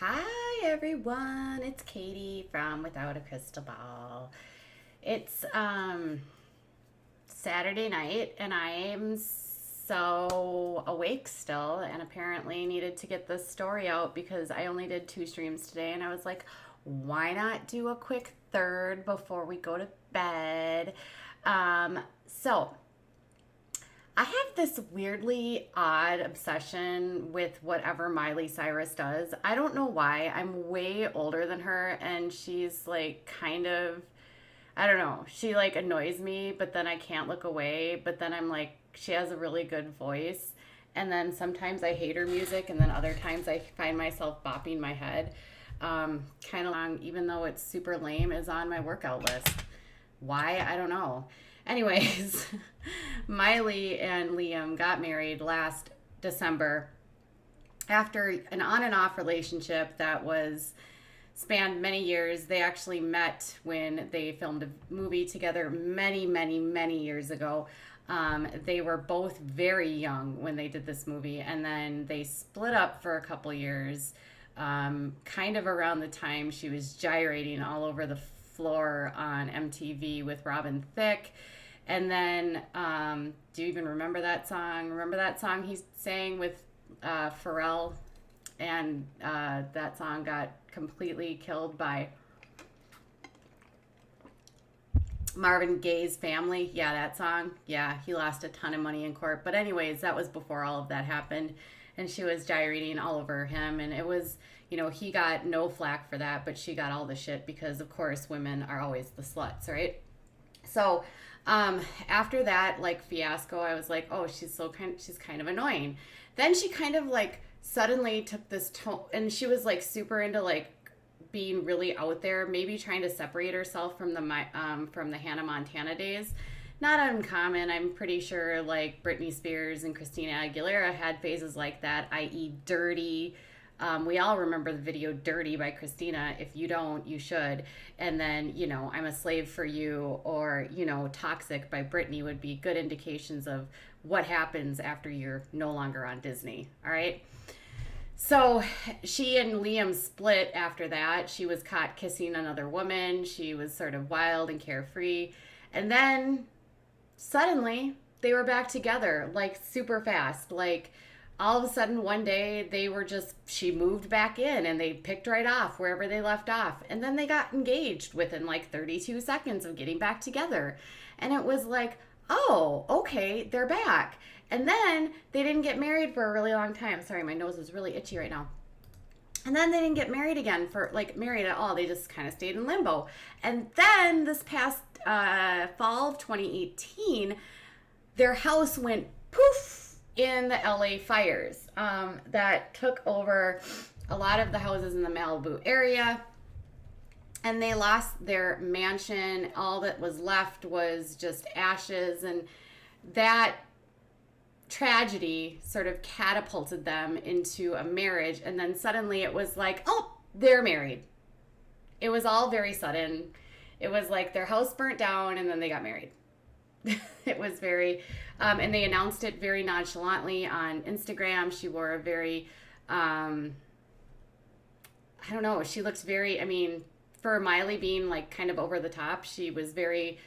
Hi everyone, it's Katie from Without a Crystal Ball. It's Saturday night and I am so awake still and apparently needed to get this story out because I only did 2 streams today and I was like, why not do a quick third before we go to bed? So I have this weirdly odd obsession with whatever Miley Cyrus does. I don't know why. I'm way older than her, and she's like kind of, I don't know. She like annoys me, but then I can't look away. But then I'm like, she has a really good voice. And then sometimes I hate her music, and then other times I find myself bopping my head. Kind of long, even though it's super lame, is on my workout list. Why? I don't know. Anyways, Miley and Liam got married last December after an on and off relationship that was spanned many years. They actually met when they filmed a movie together many years ago. They were both very young when they did this movie, and then they split up for a couple years, kind of around the time she was gyrating all over the floor on MTV with Robin Thicke. And then, do you even remember that song? Remember that song he sang with Pharrell? And that song got completely killed by Marvin Gaye's family. Yeah, that song. Yeah, he lost a ton of money in court. But anyways, that was before all of that happened. And she was gyrating all over him. And it was, he got no flack for that, but she got all the shit because, of course, women are always the sluts, right? So after that, like, fiasco, I was like, oh, she's kind of annoying. Then she kind of like suddenly took this tone, and she was like super into like being really out there, maybe trying to separate herself from the Hannah Montana days. Not uncommon. I'm pretty sure like Britney Spears and Christina Aguilera had phases like that, i.e. dirty. We all remember the video Dirty by Christina. If you don't, you should. And then, I'm a Slave for You, or, Toxic by Britney would be good indications of what happens after you're no longer on Disney. All right. So she and Liam split after that. She was caught kissing another woman. She was sort of wild and carefree. And then suddenly they were back together, like super fast. Like, all of a sudden one day she moved back in and they picked right off wherever they left off. And then they got engaged within like 32 seconds of getting back together. And it was like, oh, okay, they're back. And then they didn't get married for a really long time. Sorry, my nose is really itchy right now. And then they didn't get married again married at all. They just kind of stayed in limbo. And then this past fall of 2018, their house went poof in the LA fires that took over a lot of the houses in the Malibu area. And they lost their mansion. All that was left was just ashes. And that tragedy sort of catapulted them into a marriage. And then suddenly it was like, oh, they're married. It was all very sudden. It was like their house burnt down and then they got married. It was very, and they announced it very nonchalantly on Instagram. She wore a very, I don't know, she looked very, for Miley being like kind of over the top, she was very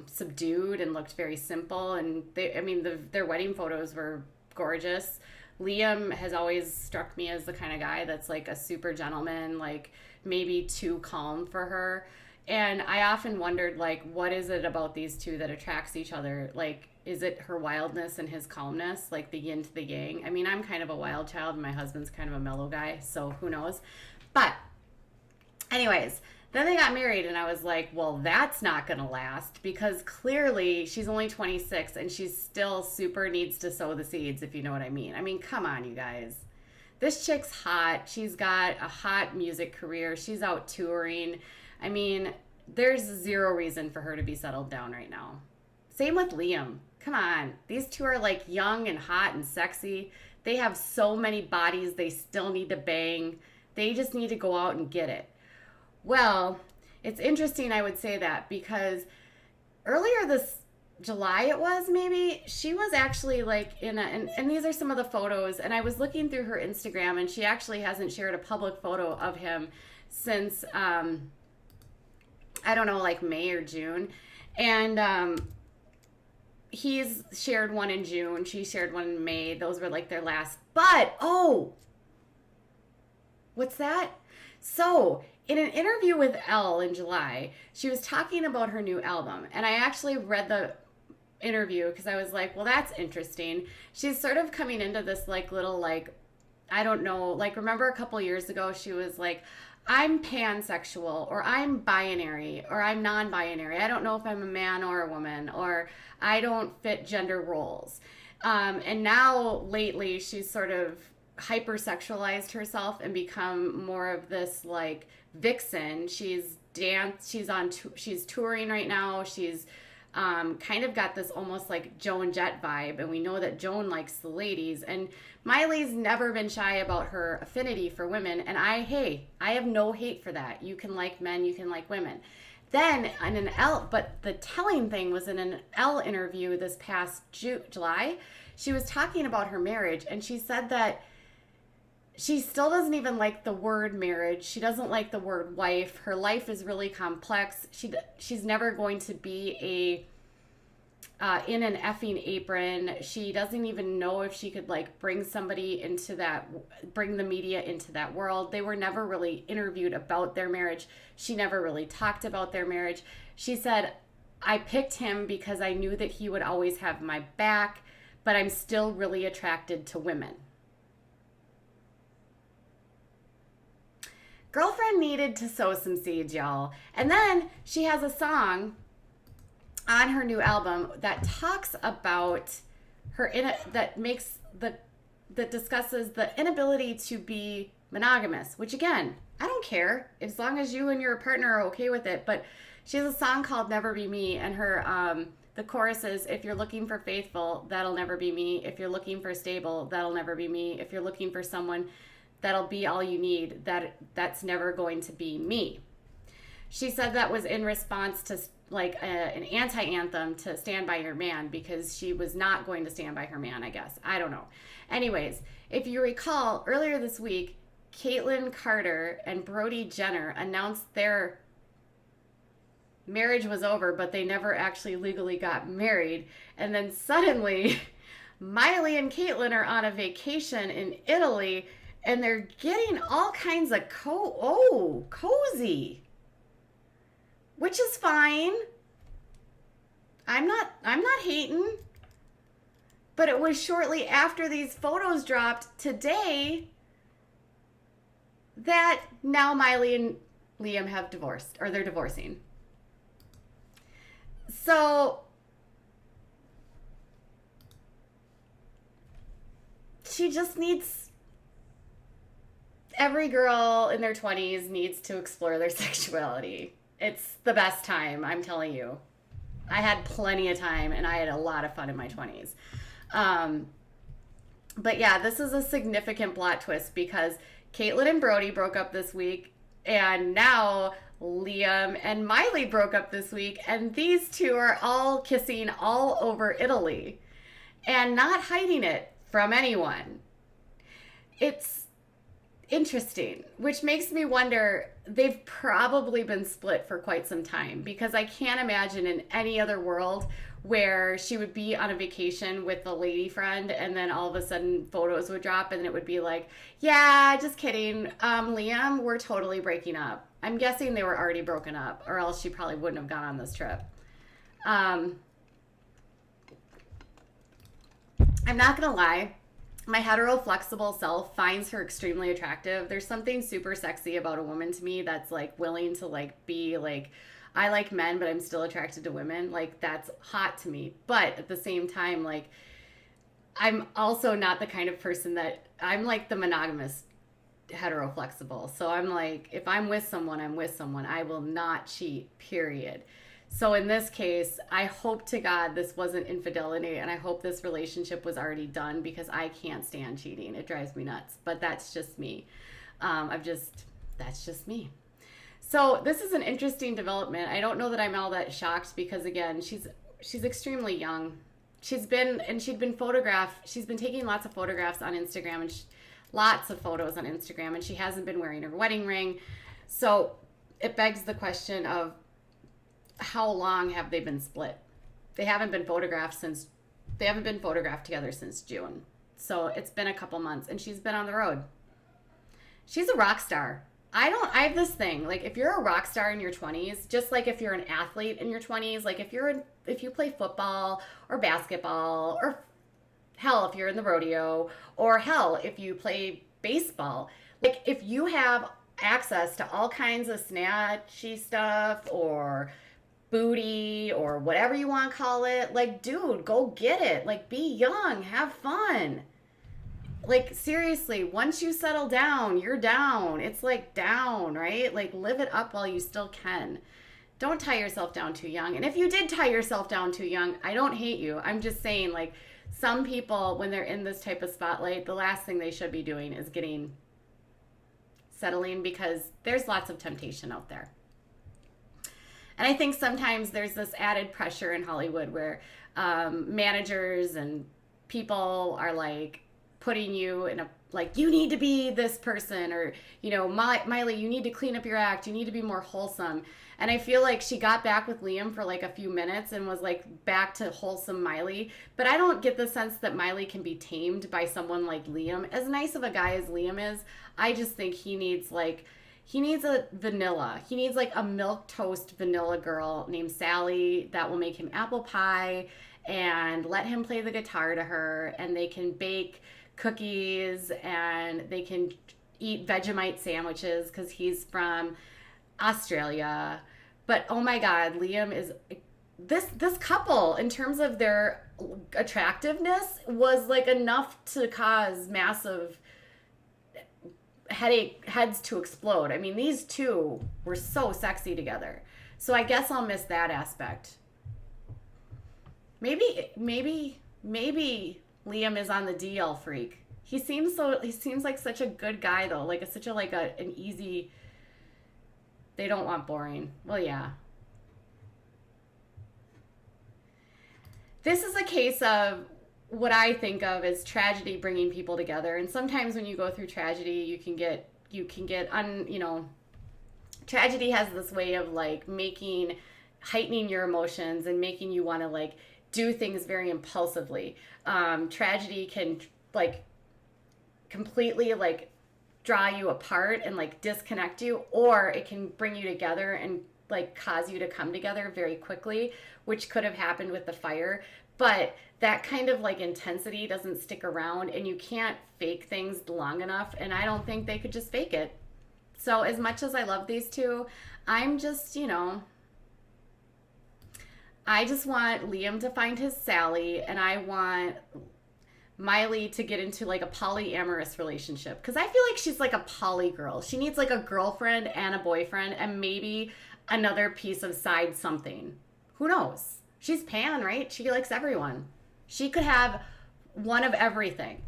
subdued and looked very simple. And their wedding photos were gorgeous. Liam has always struck me as the kind of guy that's like a super gentleman, like maybe too calm for her. And I often wondered, like, what is it about these two that attracts each other? Like, is it her wildness and his calmness, like the yin to the yang? I'm kind of a wild child, and my husband's kind of a mellow guy, so who knows? But anyways, then they got married, and I was like, well, that's not going to last, because clearly she's only 26, and she still super needs to sow the seeds, if you know what I mean. Come on, you guys. This chick's hot. She's got a hot music career. She's out touring. There's zero reason for her to be settled down right now. Same with Liam. Come on. These two are like young and hot and sexy. They have so many bodies they still need to bang. They just need to go out and get it. Well, it's interesting I would say that because earlier this July it was, maybe, she was actually like in a, and these are some of the photos, and I was looking through her Instagram, and she actually hasn't shared a public photo of him since I don't know, like May or June. And he's shared one in June, she shared one in May. Those were like their last. But oh, what's that? So, in an interview with Elle in July, she was talking about her new album. And I actually read the interview because I was like, well, that's interesting. She's sort of coming into this like little like, I don't know, like remember a couple years ago she was like, I'm pansexual, or I'm binary, or I'm non-binary. I don't know if I'm a man or a woman, or I don't fit gender roles. And now lately she's sort of hypersexualized herself and become more of this like vixen. She's touring right now. She's kind of got this almost like Joan Jett vibe, and we know that Joan likes the ladies, and Miley's never been shy about her affinity for women, and I have no hate for that. You can like men, you can like women. Then in an L, but the telling thing was in an Elle interview this past July, she was talking about her marriage, and she said that she still doesn't even like the word marriage. She doesn't like the word wife. Her life is really complex. She's never going to be in an effing apron. She doesn't even know if she could like bring the media into that world. They were never really interviewed about their marriage. She never really talked about their marriage. She said, I picked him because I knew that he would always have my back, but I'm still really attracted to women. Girlfriend needed to sow some seeds, y'all. And then she has a song on her new album that talks about that discusses the inability to be monogamous, which again, I don't care as long as you and your partner are okay with it. But she has a song called Never Be Me, and her the chorus is, if you're looking for faithful, that'll never be me. If you're looking for stable, that'll never be me. If you're looking for someone that'll be all you need, that's never going to be me. She said that was in response to like an anti-anthem to Stand By Your Man, because she was not going to stand by her man, I guess. I don't know. Anyways, if you recall, earlier this week, Caitlyn Carter and Brody Jenner announced their marriage was over, but they never actually legally got married. And then suddenly, Miley and Caitlyn are on a vacation in Italy, and they're getting all kinds of cozy, which is fine. I'm not hating. But it was shortly after these photos dropped today that now Miley and Liam have divorced, or they're divorcing. So she just needs, every girl in their 20s needs to explore their sexuality. It's the best time, I'm telling you. I had plenty of time, and I had a lot of fun in my 20s. But yeah, this is a significant plot twist, because Caitlyn and Brody broke up this week, and now Liam and Miley broke up this week, and these two are all kissing all over Italy and not hiding it from anyone. It's interesting, which makes me wonder, they've probably been split for quite some time, because I can't imagine in any other world where she would be on a vacation with a lady friend, and then all of a sudden photos would drop, and it would be like, yeah, just kidding, Liam, we're totally breaking up. I'm guessing they were already broken up, or else she probably wouldn't have gone on this trip. I'm not gonna lie, my hetero flexible self finds her extremely attractive. There's something super sexy about a woman to me that's like willing to like be like, I like men, but I'm still attracted to women. Like, that's hot to me. But at the same time, like, I'm also not the kind of person that, I'm like the monogamous hetero flexible. So I'm like, if I'm with someone, I'm with someone. I will not cheat, period. So in this case, I hope to God this wasn't infidelity, and I hope this relationship was already done, because I can't stand cheating. It drives me nuts. But that's just me. That's just me. So this is an interesting development. I don't know that I'm all that shocked, because again, she's she's extremely young. She'd been photographed. She's been taking lots of photographs on Instagram and lots of photos on Instagram, and she hasn't been wearing her wedding ring. So it begs the question of how long have they been split? They haven't been photographed together since June. So it's been a couple months, and she's been on the road. She's a rock star. I have this thing, like, if you're a rock star in your 20s, just like if you're an athlete in your 20s, like if you play football or basketball, or hell, if you're in the rodeo, or hell, if you play baseball, like if you have access to all kinds of snatchy stuff or booty or whatever you want to call it, like, dude, go get it. Like, be young, have fun. Like, seriously, once you settle down, you're down. It's like down, right? Like, live it up while you still can. Don't tie yourself down too young. And if you did tie yourself down too young, I don't hate you. I'm just saying, like, some people, when they're in this type of spotlight, the last thing they should be doing is settling, because there's lots of temptation out there. And I think sometimes there's this added pressure in Hollywood where managers and people are like putting you in a, like, you need to be this person, or, you know, Miley, you need to clean up your act. You need to be more wholesome. And I feel like she got back with Liam for like a few minutes and was like back to wholesome Miley. But I don't get the sense that Miley can be tamed by someone like Liam. As nice of a guy as Liam is, I just think he needs a vanilla. He needs like a milquetoast vanilla girl named Sally that will make him apple pie and let him play the guitar to her, and they can bake cookies and they can eat Vegemite sandwiches because he's from Australia. But oh my God, Liam is this couple, in terms of their attractiveness, was like enough to cause massive heads to explode. I mean, these two were so sexy together. So I guess I'll miss that aspect. Maybe Liam is on the DL freak. He seems like such a good guy though, like an easy. They don't want boring. Well, yeah. This is a case of what I think of as tragedy bringing people together. And sometimes when you go through tragedy, you can get tragedy has this way of like heightening your emotions and making you want to like do things very impulsively. Tragedy can like completely like draw you apart and like disconnect you, or it can bring you together and like cause you to come together very quickly, which could have happened with the fire. But that kind of like intensity doesn't stick around, and you can't fake things long enough, and I don't think they could just fake it. So as much as I love these two, I'm just, I just want Liam to find his Sally, and I want Miley to get into like a polyamorous relationship, because I feel like she's like a poly girl. She needs like a girlfriend and a boyfriend and maybe another piece of side something. Who knows? She's Pan, right? She likes everyone. She could have one of everything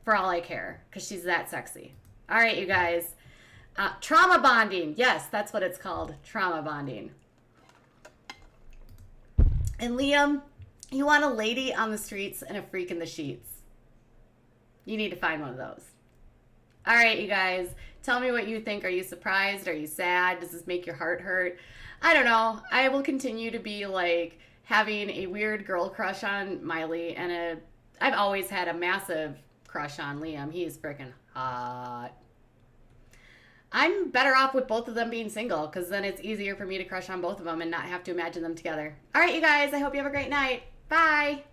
for all I care, because she's that sexy. All right, you guys. Trauma bonding. Yes, that's what it's called. Trauma bonding. And Liam, you want a lady on the streets and a freak in the sheets. You need to find one of those. All right, you guys. Tell me what you think. Are you surprised? Are you sad? Does this make your heart hurt? I don't know. I will continue to be like having a weird girl crush on Miley, and I've always had a massive crush on Liam. He's freaking hot. I'm better off with both of them being single, because then it's easier for me to crush on both of them and not have to imagine them together. All right, you guys. I hope you have a great night. Bye.